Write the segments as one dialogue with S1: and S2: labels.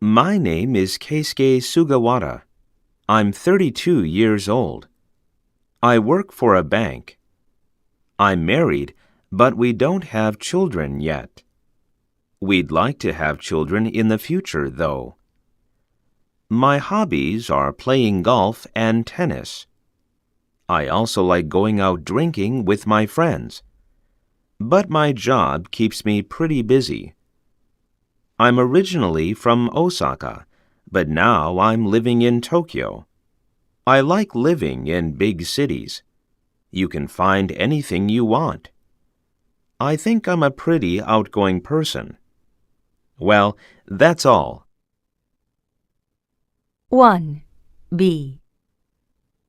S1: My name is Keisuke Sugawara. I'm 32 years old. I work for a bank. I'm married, but we don't have children yet. We'd like to have children in the future, though. My hobbies are playing golf and tennis. I also like going out drinking with my friends. But my job keeps me pretty busy. I'm originally from Osaka, but now I'm living in Tokyo. I like living in big cities. You can find anything you want. I think I'm a pretty outgoing person. Well, that's all.
S2: 1B.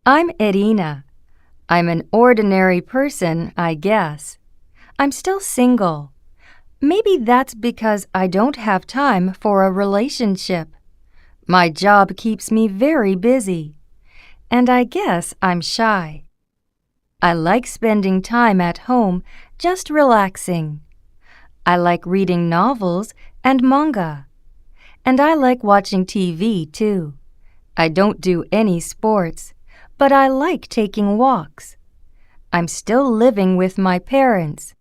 S2: I'm Irina. I'm an ordinary person, I guess. I'm still single. Maybe that's because I don't have time for a relationship. My job keeps me very busy. And I guess I'm shy. I like spending time at home, just relaxing. I like reading novels and manga. And I like watching TV, too. I don't do any sports, but I like taking walks. I'm still living with my parents.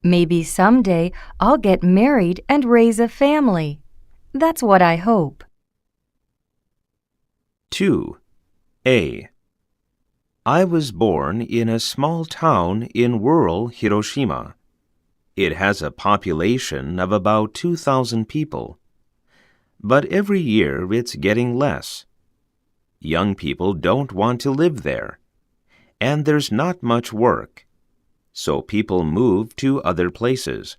S2: Maybe someday I'll get married and raise a family. That's what I hope.
S1: 2A. I was born in a small town in rural Hiroshima. It has a population of about 2,000 people. But every year it's getting less. Young people don't want to live there. And there's not much work. So people move to other places.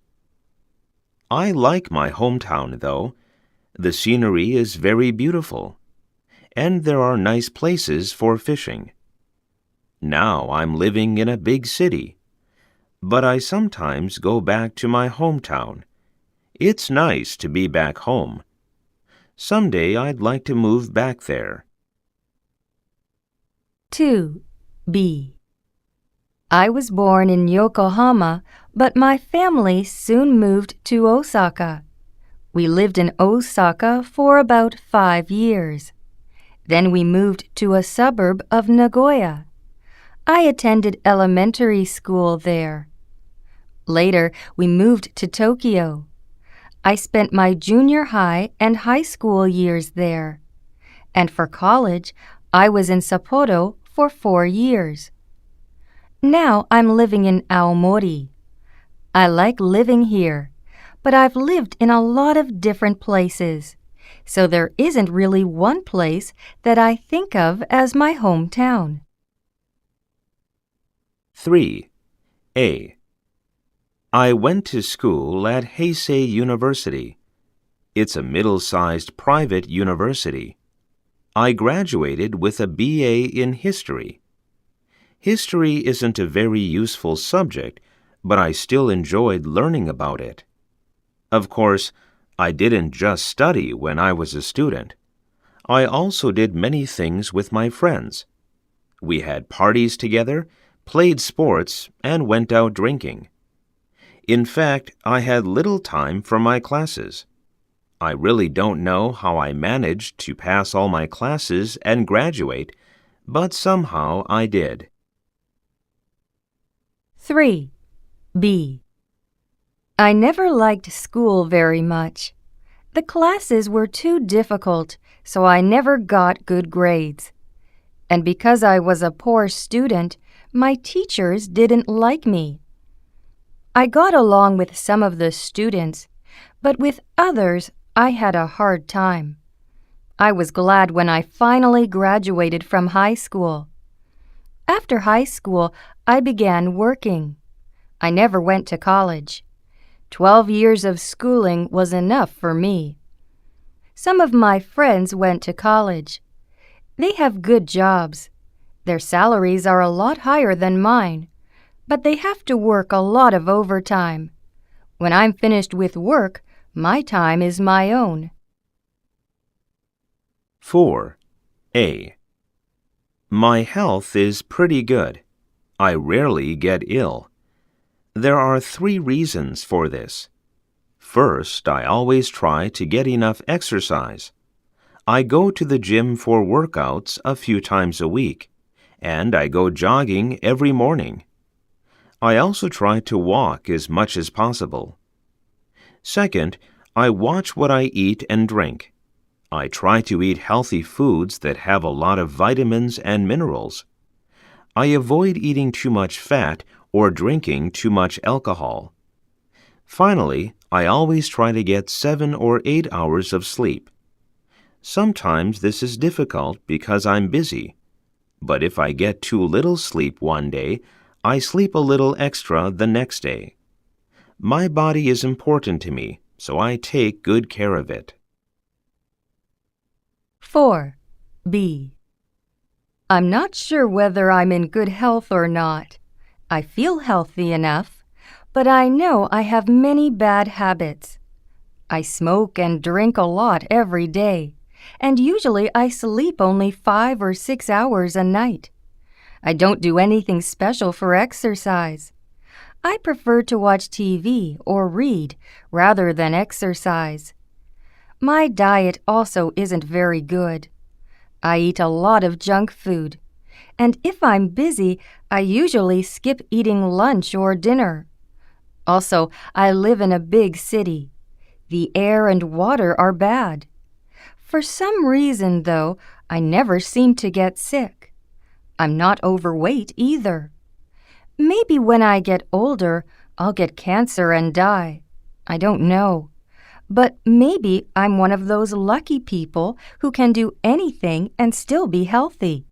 S1: I like my hometown, though. The scenery is very beautiful. And there are nice places for fishing. Now I'm living in a big city. But I sometimes go back to my hometown. It's nice to be back home. Someday I'd like to move back there.
S2: 2B. I was born in Yokohama, but my family soon moved to Osaka. We lived in Osaka for about 5 years. Then we moved to a suburb of Nagoya. I attended elementary school there. Later, we moved to Tokyo. I spent my junior high and high school years there. And for college, I was in Sapporo for 4 years. Now I'm living in Aomori. I like living here, but I've lived in a lot of different places, so there isn't really one place that I think of as my hometown.
S1: 3A. I went to school at Heisei University. It's a middle-sized private university. I graduated with a BA in history. History isn't a very useful subject, but I still enjoyed learning about it. Of course, I didn't just study when I was a student. I also did many things with my friends. We had parties together, played sports, and went out drinking. In fact, I had little time for my classes. I really don't know how I managed to pass all my classes and graduate, but somehow I did.
S2: 3B. I never liked school very much. The classes were too difficult, so I never got good grades. And because I was a poor student, my teachers didn't like me. I got along with some of the students, but with others I had a hard time. I was glad when I finally graduated from high school. After high school, I began working. I never went to college. 12 years of schooling was enough for me. Some of my friends went to college. They have good jobs. Their salaries are a lot higher than mine, but they have to work a lot of overtime. When I'm finished with work, my time is my own.
S1: 4A. My health is pretty good. I rarely get ill. There are 3 reasons for this. First, I always try to get enough exercise. I go to the gym for workouts a few times a week, and I go jogging every morning. I also try to walk as much as possible. Second, I watch what I eat and drink. I try to eat healthy foods that have a lot of vitamins and minerals. I avoid eating too much fat or drinking too much alcohol. Finally, I always try to get 7 or 8 hours of sleep. Sometimes this is difficult because I'm busy, but if I get too little sleep one day, I sleep a little extra the next day. My body is important to me, so I take good care of it.
S2: 4. B. I'm not sure whether I'm in good health or not. I feel healthy enough, but I know I have many bad habits. I smoke and drink a lot every day, and usually I sleep only 5 or 6 hours a night. I don't do anything special for exercise. I prefer to watch TV or read rather than exercise. My diet also isn't very good. I eat a lot of junk food, and if I'm busy, I usually skip eating lunch or dinner. Also, I live in a big city. The air and water are bad. For some reason, though, I never seem to get sick. I'm not overweight either. Maybe when I get older, I'll get cancer and die. I don't know. But maybe I'm one of those lucky people who can do anything and still be healthy.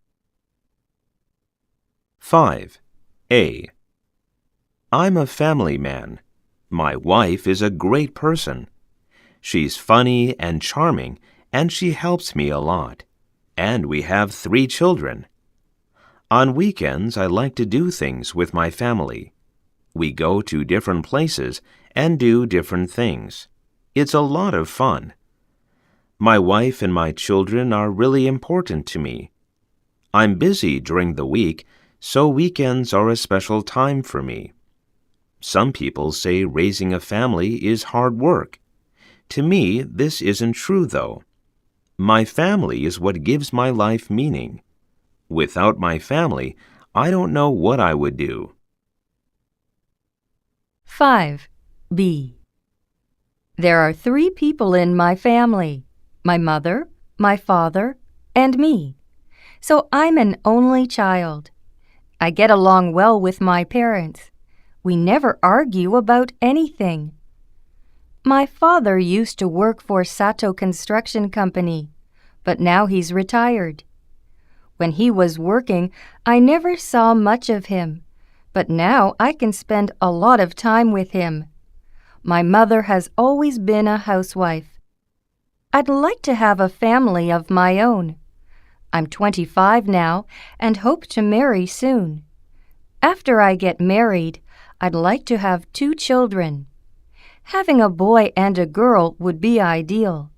S1: 5. A. I'm a family man. My wife is a great person. She's funny and charming, and she helps me a lot. And we have 3 children. On weekends, I like to do things with my family. We go to different places and do different things. It's a lot of fun. My wife and my children are really important to me. I'm busy during the week, so weekends are a special time for me. Some people say raising a family is hard work. To me, this isn't true, though. My family is what gives my life meaning. Without my family, I don't know what I would do.
S2: 5. B. There are 3 people in my family: my mother, my father, and me. So I'm an only child. I get along well with my parents. We never argue about anything. My father used to work for Sato Construction Company, but now he's retired. When he was working, I never saw much of him, but now I can spend a lot of time with him. My mother has always been a housewife. I'd like to have a family of my own. I'm 25 now and hope to marry soon. After I get married, I'd like to have 2 children. Having a boy and a girl would be ideal.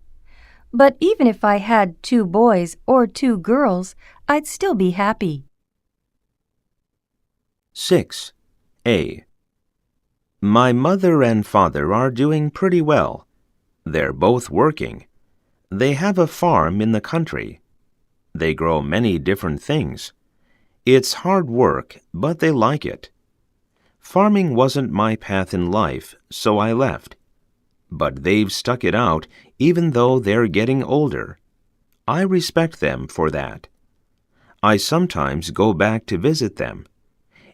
S2: But even if I had 2 boys or 2 girls, I'd still be happy.
S1: 6. A. My mother and father are doing pretty well. They're both working. They have a farm in the country. They grow many different things. It's hard work, but they like it. Farming wasn't my path in life, so I left. But they've stuck it out even though they're getting older. I respect them for that. I sometimes go back to visit them.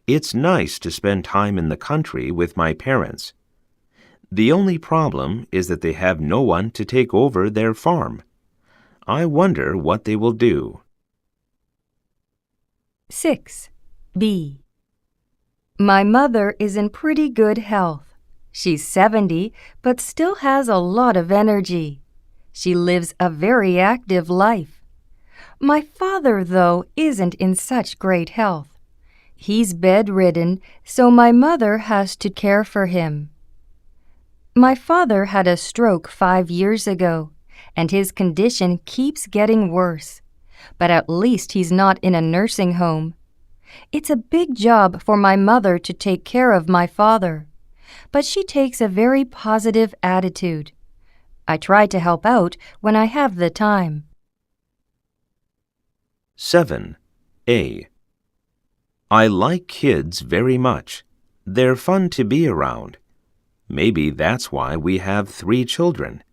S1: It's nice to spend time in the country with my parents. The only problem is that they have no one to take over their farm. I wonder what they will do.
S2: 6. B. My mother is in pretty good health. She's 70, but still has a lot of energy. She lives a very active life. My father, though, isn't in such great health. He's bedridden, so my mother has to care for him. My father had a stroke 5 years ago, and his condition keeps getting worse. But at least he's not in a nursing home. It's a big job for my mother to take care of my father. but she takes a very positive attitude. I try to help out when I have the time.
S1: 7. A. I like kids very much. They're fun to be around. Maybe that's why we have 3 children.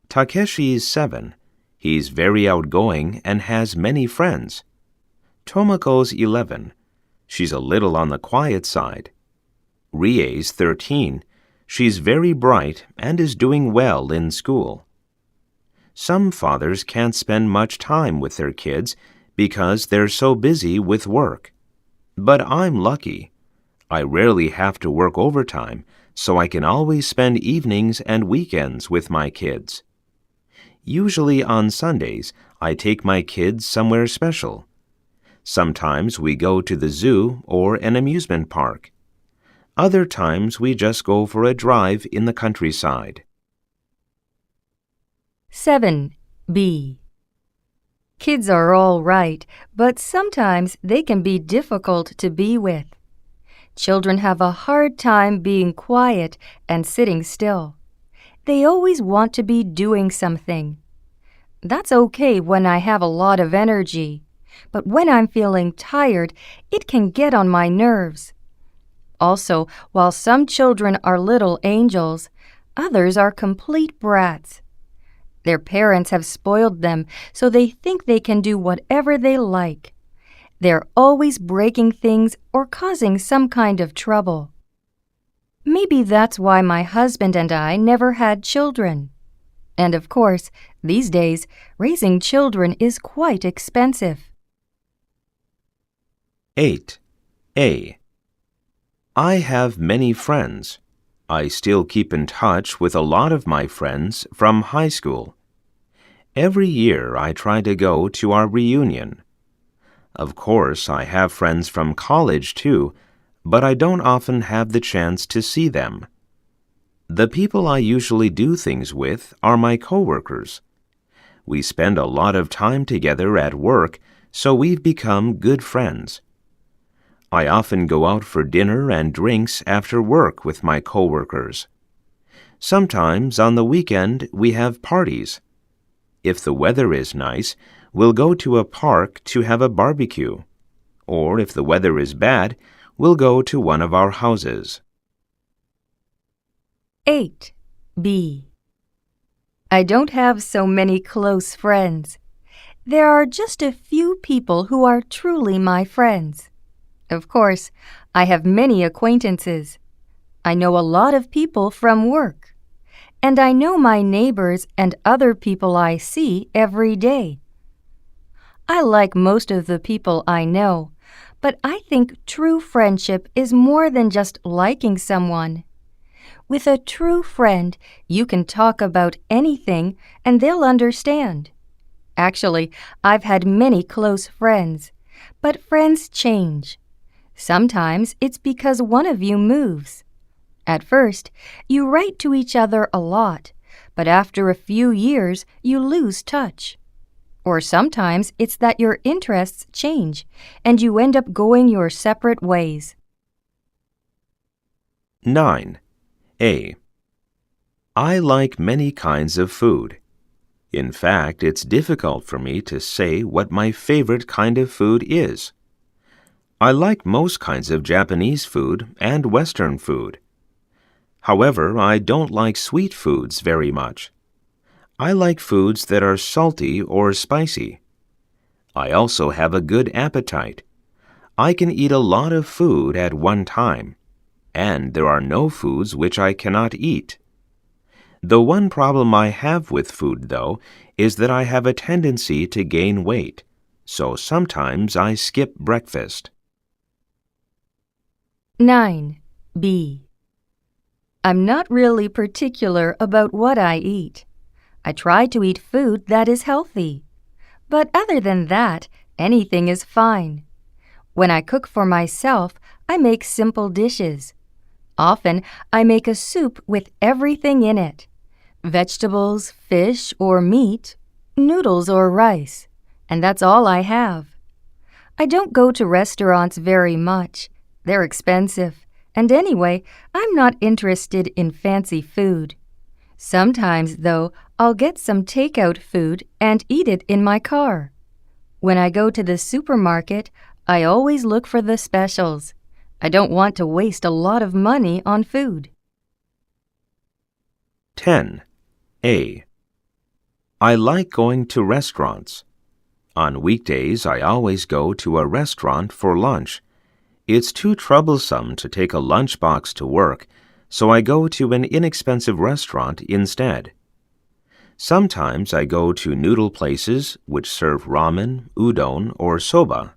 S1: Takeshi's 7. He's very outgoing and has many friends. Tomoko's 11. She's a little on the quiet side. Rie's 13. She's very bright and is doing well in school. Some fathers can't spend much time with their kids because they're so busy with work. But I'm lucky. I rarely have to work overtime, so I can always spend evenings and weekends with my kids. Usually on Sundays, I take my kids somewhere special. Sometimes we go to the zoo or an amusement park. Other times we just go for a drive in the countryside.
S2: 7. B. Kids are all right, but sometimes they can be difficult to be with. Children have a hard time being quiet and sitting still. They always want to be doing something. That's okay when I have a lot of energy, but when I'm feeling tired, it can get on my nerves. Also, while some children are little angels, others are complete brats. Their parents have spoiled them, so they think they can do whatever they like. They're always breaking things or causing some kind of trouble. Maybe that's why my husband and I never had children. And of course, these days, raising children is quite expensive.
S1: 8. A. I have many friends. I still keep in touch with a lot of my friends from high school. Every year I try to go to our reunion. Of course, I have friends from college too, but I don't often have the chance to see them. The people I usually do things with are my coworkers. We spend a lot of time together at work, so we've become good friends. I often go out for dinner and drinks after work with my coworkers. Sometimes on the weekend we have parties. If the weather is nice, we'll go to a park to have a barbecue. Or if the weather is bad, we'll go to one of our houses.
S2: 8. B. I don't have so many close friends. There are just a few people who are truly my friends. Of course, I have many acquaintances. I know a lot of people from work. And I know my neighbors and other people I see every day. I like most of the people I know, but I think true friendship is more than just liking someone. With a true friend, you can talk about anything and they'll understand. Actually, I've had many close friends, but friends change. Sometimes it's because one of you moves. At first, you write to each other a lot, but after a few years, you lose touch. Or sometimes it's that your interests change and you end up going your separate ways.
S1: 9. A. I like many kinds of food. In fact, it's difficult for me to say what my favorite kind of food is. I like most kinds of Japanese food and Western food. However, I don't like sweet foods very much. I like foods that are salty or spicy. I also have a good appetite. I can eat a lot of food at one time, and there are no foods which I cannot eat. The one problem I have with food, though, is that I have a tendency to gain weight, so sometimes I skip breakfast.
S2: 9. B. I'm not really particular about what I eat. I try to eat food that is healthy. But other than that, anything is fine. When I cook for myself, I make simple dishes. Often, I make a soup with everything in it. Vegetables, fish or meat, noodles or rice, and that's all I have. I don't go to restaurants very much. They're expensive, And anyway, I'm not interested in fancy food. Sometimes, though, I'll get some takeout food and eat it in my car. When I go to the supermarket, I always look for the specials. I don't want to waste a lot of money on food.
S1: 10. A. I like going to restaurants. On weekdays, I always go to a restaurant for lunch. It's too troublesome to take a lunchbox to work, so I go to an inexpensive restaurant instead. Sometimes I go to noodle places which serve ramen, udon, or soba.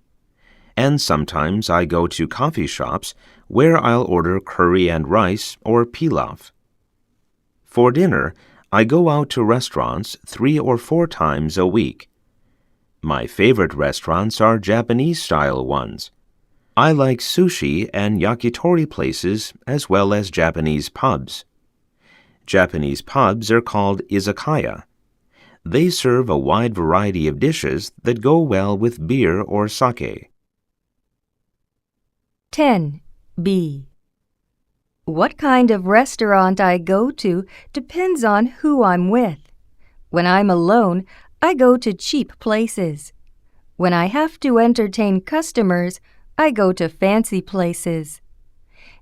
S1: And sometimes I go to coffee shops where I'll order curry and rice or pilaf. For dinner, I go out to restaurants 3 or 4 times a week. My favorite restaurants are Japanese-style ones. I like sushi and yakitori places as well as Japanese pubs. Japanese pubs are called izakaya. They serve a wide variety of dishes that go well with beer or sake.
S2: 10. B. What kind of restaurant I go to depends on who I'm with. When I'm alone, I go to cheap places. When I have to entertain customers, I go to fancy places.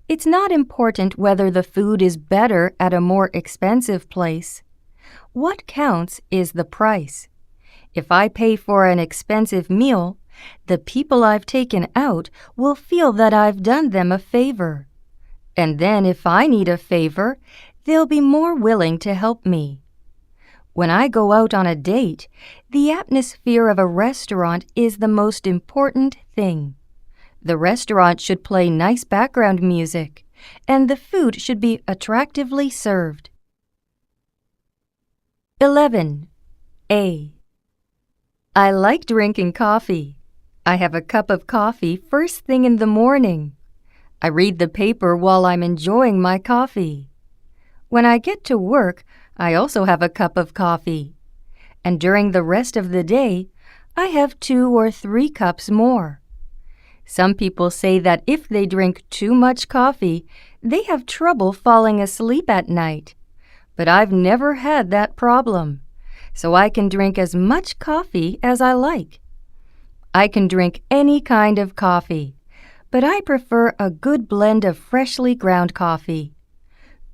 S2: It's not important whether the food is better at a more expensive place. What counts is the price. If I pay for an expensive meal, the people I've taken out will feel that I've done them a favor. And then if I need a favor, they'll be more willing to help me. When I go out on a date, the atmosphere of a restaurant is the most important thing. The restaurant should play nice background music, and the food should be attractively served. 11. A. I like drinking coffee. I have a cup of coffee first thing in the morning. I read the paper while I'm enjoying my coffee. When I get to work, I also have a cup of coffee. And during the rest of the day, I have 2 or 3 cups more. Some people say that if they drink too much coffee, they have trouble falling asleep at night. But I've never had that problem, so I can drink as much coffee as I like. I can drink any kind of coffee, but I prefer a good blend of freshly ground coffee.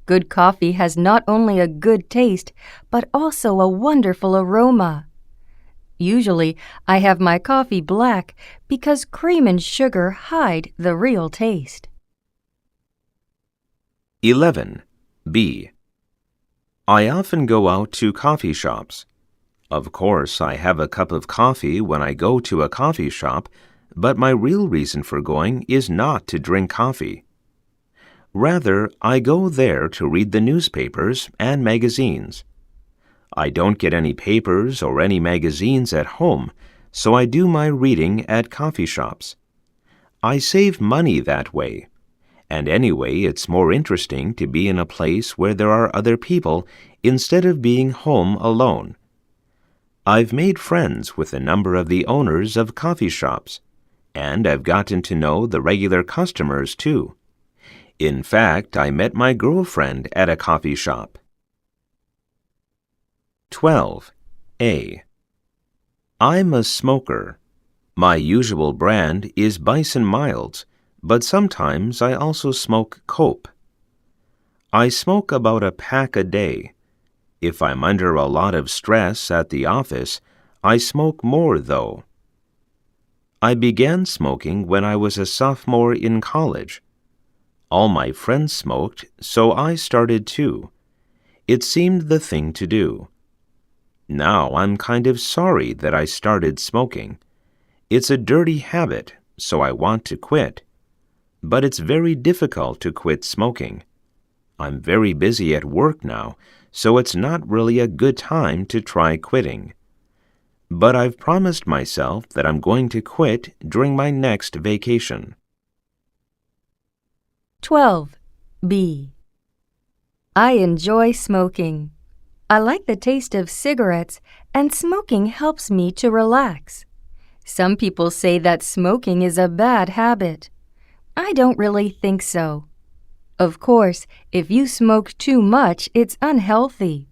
S2: Good coffee has not only a good taste, but also a wonderful aroma. Usually, I have my coffee black because cream and sugar hide the real taste.
S1: 11. B. I often go out to coffee shops. Of course, I have a cup of coffee when I go to a coffee shop, but my real reason for going is not to drink coffee. Rather, I go there to read the newspapers and magazines. I don't get any papers or any magazines at home, so I do my reading at coffee shops. I save money that way. And anyway, it's more interesting to be in a place where there are other people instead of being home alone. I've made friends with a number of the owners of coffee shops, and I've gotten to know the regular customers too. In fact, I met my girlfriend at a coffee shop. 12. A. I'm a smoker. My usual brand is Bison Milds, but sometimes I also smoke Cope. I smoke about a pack a day. If I'm under a lot of stress at the office, I smoke more though. I began smoking when I was a sophomore in college. All my friends smoked, so I started too. It seemed the thing to do. Now I'm kind of sorry that I started smoking. It's a dirty habit, so I want to quit. But it's very difficult to quit smoking. I'm very busy at work now, so it's not really a good time to try quitting. But I've promised myself that I'm going to quit during my next vacation.
S2: 12. B. I enjoy smoking. I like the taste of cigarettes, and smoking helps me to relax. Some people say that smoking is a bad habit. I don't really think so. Of course, if you smoke too much, it's unhealthy.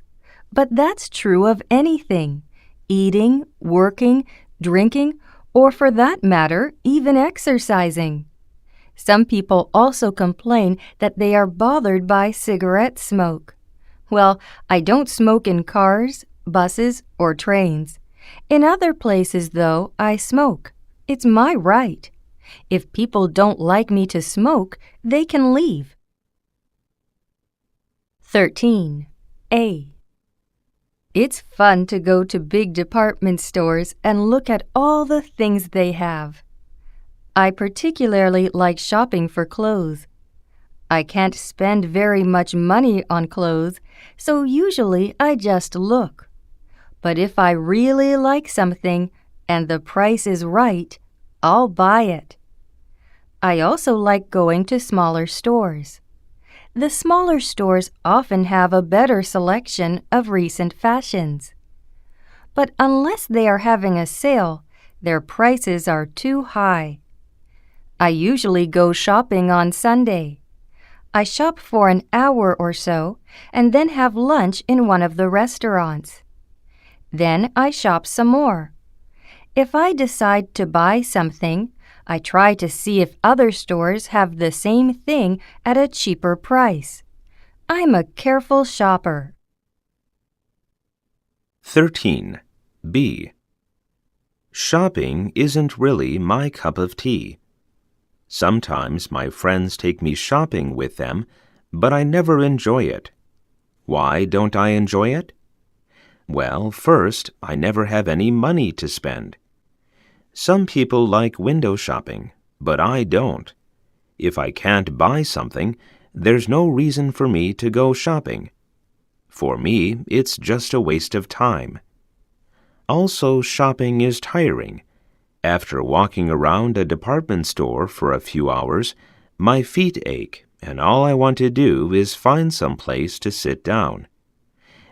S2: But that's true of anything: eating, working, drinking, or for that matter, even exercising. Some people also complain that they are bothered by cigarette smoke. Well, I don't smoke in cars, buses, or trains. In other places, though, I smoke. It's my right. If people don't like me to smoke, they can leave. 13. A. It's fun to go to big department stores and look at all the things they have. I particularly like shopping for clothes. I can't spend very much money on clothes, so usually I just look. But if I really like something and the price is right, I'll buy it. I also like going to smaller stores. The smaller stores often have a better selection of recent fashions. But unless they are having a sale, their prices are too high. I usually go shopping on Sunday. I shop for an hour or so and then have lunch in one of the restaurants. Then I shop some more. If I decide to buy something, I try to see if other stores have the same thing at a cheaper price. I'm a careful shopper.
S1: 13. B. Shopping isn't really my cup of tea. Sometimes my friends take me shopping with them, but I never enjoy it. Why don't I enjoy it? Well, first, I never have any money to spend. Some people like window shopping, but I don't. If I can't buy something, there's no reason for me to go shopping. For me, it's just a waste of time. Also, shopping is tiring. After walking around a department store for a few hours, my feet ache, and all I want to do is find some place to sit down.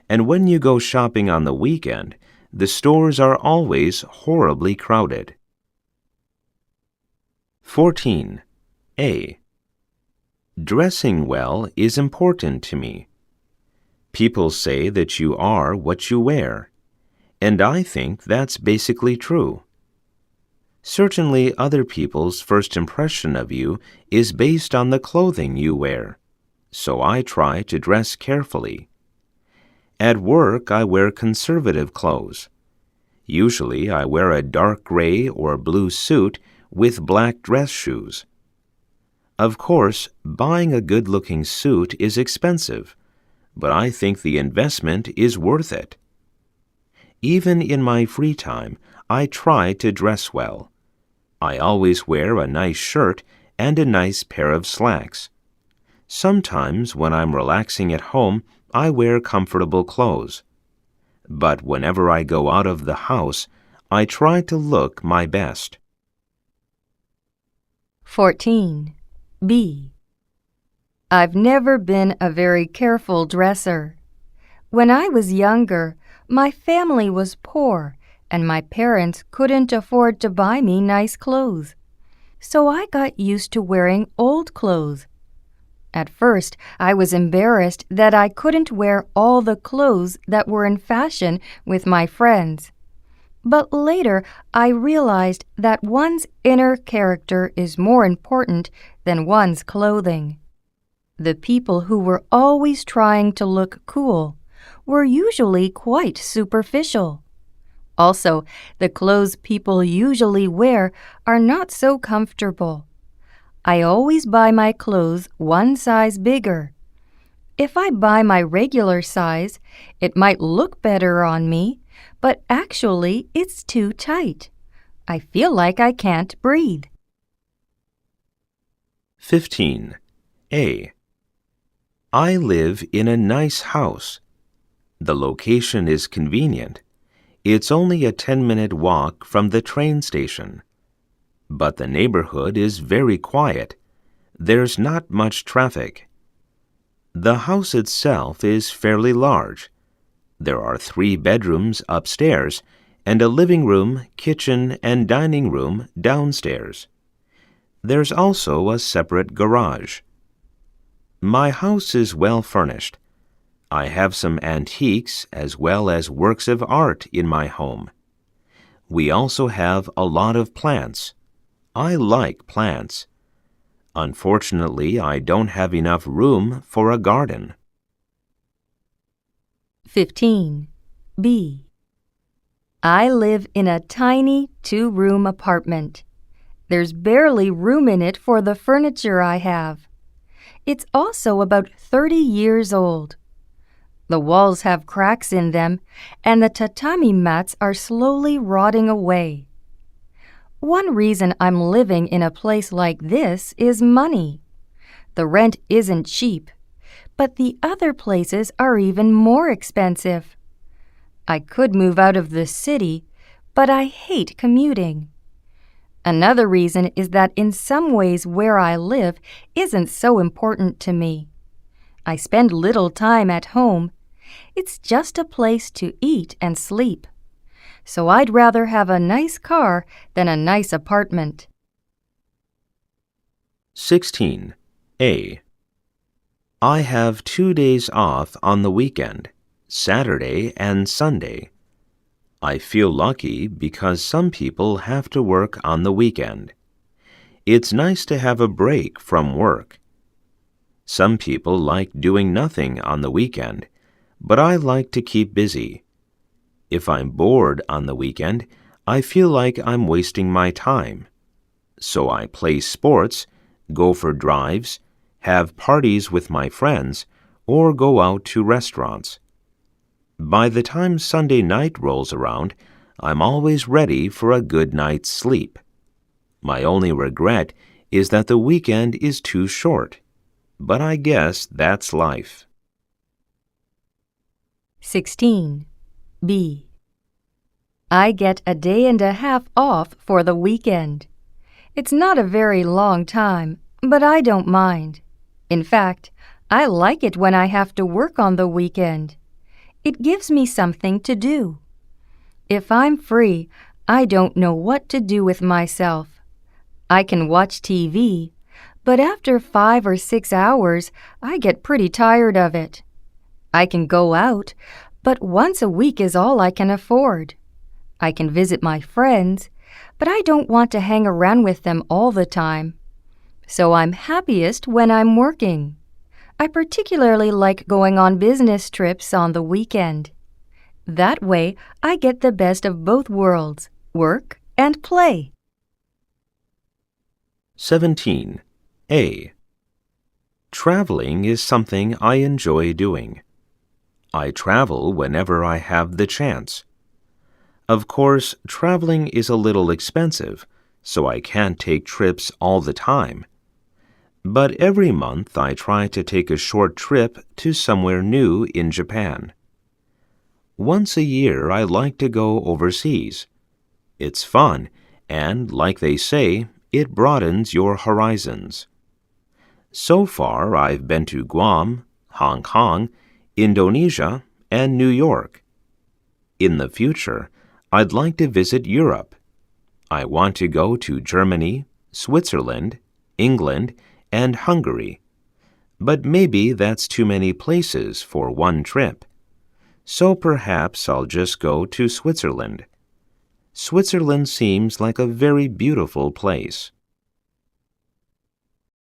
S1: And when you go shopping on the weekend, the stores are always horribly crowded. 14. A. Dressing well is important to me. People say that you are what you wear, and I think that's basically true. Certainly, other people's first impression of you is based on the clothing you wear, so I try to dress carefully. At work, I wear conservative clothes. Usually, I wear a dark gray or blue suit with black dress shoes. Of course, buying a good-looking suit is expensive, but I think the investment is worth it. Even in my free time, I try to dress well. I always wear a nice shirt and a nice pair of slacks. Sometimes, when I'm relaxing at home, I wear comfortable clothes. But whenever I go out of the house, I try to look my best.
S2: 14. B. I've never been a very careful dresser. When I was younger, my family was poor, and my parents couldn't afford to buy me nice clothes. So I got used to wearing old clothes. At first, I was embarrassed that I couldn't wear all the clothes that were in fashion with my friends. But later, I realized that one's inner character is more important than one's clothing. The people who were always trying to look cool were usually quite superficial. Also, the clothes people usually wear are not so comfortable. I always buy my clothes one size bigger. If I buy my regular size, it might look better on me, but actually it's too tight. I feel like I can't breathe.
S1: 15. A. I live in a nice house. The location is convenient. It's only a 10-minute walk from the train station. But the neighborhood is very quiet. There's not much traffic. The house itself is fairly large. There are 3 bedrooms upstairs and a living room, kitchen, and dining room downstairs. There's also a separate garage. My house is well furnished. I have some antiques as well as works of art in my home. We also have a lot of plants. I like plants. Unfortunately, I don't have enough room for a garden.
S2: 15. B. I live in a tiny 2-room apartment. There's barely room in it for the furniture I have. It's also about 30 years old. The walls have cracks in them, and the tatami mats are slowly rotting away. One reason I'm living in a place like this is money. The rent isn't cheap, but the other places are even more expensive. I could move out of the city, but I hate commuting. Another reason is that in some ways where I live isn't so important to me. I spend little time at home. It's just a place to eat and sleep. So I'd rather have a nice car than a nice apartment.
S1: 16. A. I have 2 days off on the weekend, Saturday and Sunday. I feel lucky because some people have to work on the weekend. It's nice to have a break from work. Some people like doing nothing on the weekend, but I like to keep busy. If I'm bored on the weekend, I feel like I'm wasting my time. So I play sports, go for drives, have parties with my friends, or go out to restaurants. By the time Sunday night rolls around, I'm always ready for a good night's sleep. My only regret is that the weekend is too short, but I guess that's life.
S2: 16. B. I get a day and a half off for the weekend. It's not a very long time, but I don't mind. In fact, I like it when I have to work on the weekend. It gives me something to do. If I'm free, I don't know what to do with myself. I can watch TV, but after 5 or 6 hours, I get pretty tired of it. I can go out, but once a week is all I can afford. I can visit my friends, but I don't want to hang around with them all the time. So I'm happiest when I'm working. I particularly like going on business trips on the weekend. That way, I get the best of both worlds, work and play.
S1: 17. A. Traveling is something I enjoy doing. I travel whenever I have the chance. Of course, traveling is a little expensive, so I can't take trips all the time. But every month I try to take a short trip to somewhere new in Japan. Once a year I like to go overseas. It's fun, and like they say, it broadens your horizons. So far I've been to Guam, Hong Kong, Indonesia, and New York. In the future, I'd like to visit Europe. I want to go to Germany, Switzerland, England, and Hungary. But maybe that's too many places for one trip. So perhaps I'll just go to Switzerland. Switzerland seems like a very beautiful place.